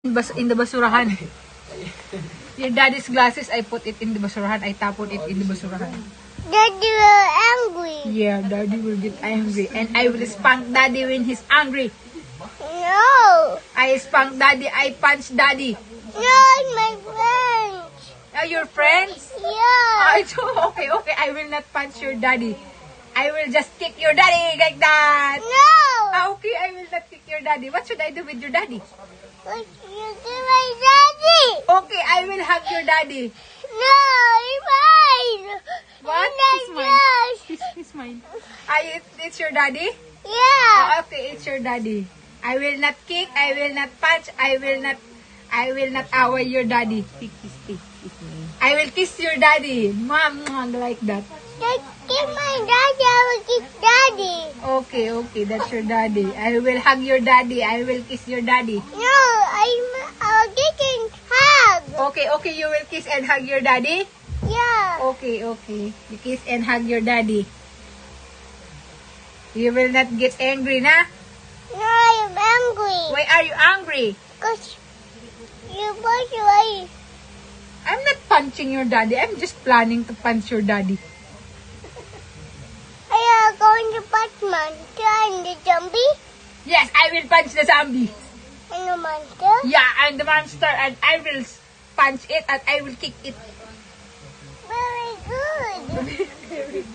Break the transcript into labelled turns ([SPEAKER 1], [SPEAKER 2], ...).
[SPEAKER 1] in the basurahan. Your daddy's glasses, I put it in the basurahan. I tapon it in the basurahan.
[SPEAKER 2] Daddy will angry.
[SPEAKER 1] Yeah, daddy will get angry. And I will spank daddy when he's angry.
[SPEAKER 2] No.
[SPEAKER 1] I spank daddy, I punch daddy.
[SPEAKER 2] No, it's my friends.
[SPEAKER 1] Are your friends?
[SPEAKER 2] Yeah.
[SPEAKER 1] Okay, I will not punch your daddy. I will just kick your daddy like that.
[SPEAKER 2] No.
[SPEAKER 1] Okay, I will not kick your daddy. What should I do with your daddy?
[SPEAKER 2] What you do, my daddy?
[SPEAKER 1] Okay, I will hug your daddy.
[SPEAKER 2] No, it's mine.
[SPEAKER 1] What?
[SPEAKER 2] It's
[SPEAKER 1] It's
[SPEAKER 2] not
[SPEAKER 1] mine.
[SPEAKER 2] yours.
[SPEAKER 1] It's mine. It's your daddy?
[SPEAKER 2] Yeah.
[SPEAKER 1] Okay, it's your daddy. I will not kick, I will not punch, I will not hour your daddy. I will kiss your daddy. Mom, like that.
[SPEAKER 2] Just give my daddy. I will kiss daddy.
[SPEAKER 1] Okay, that's your daddy. I will hug your daddy. I will kiss your daddy.
[SPEAKER 2] No, I'll get in hug.
[SPEAKER 1] Okay, you will kiss and hug your daddy?
[SPEAKER 2] Yeah.
[SPEAKER 1] Okay. You kiss and hug your daddy. You will not get angry, na?
[SPEAKER 2] No, I'm angry.
[SPEAKER 1] Why are you angry?
[SPEAKER 2] Because you push away.
[SPEAKER 1] I'm not punching your daddy. I'm just planning to punch your daddy.
[SPEAKER 2] Are you going to punch monster and the zombie?
[SPEAKER 1] Yes, I will punch the zombie.
[SPEAKER 2] And the monster?
[SPEAKER 1] Yeah, I'm the monster and I will punch it and I will kick it.
[SPEAKER 2] Very good.
[SPEAKER 1] Very good.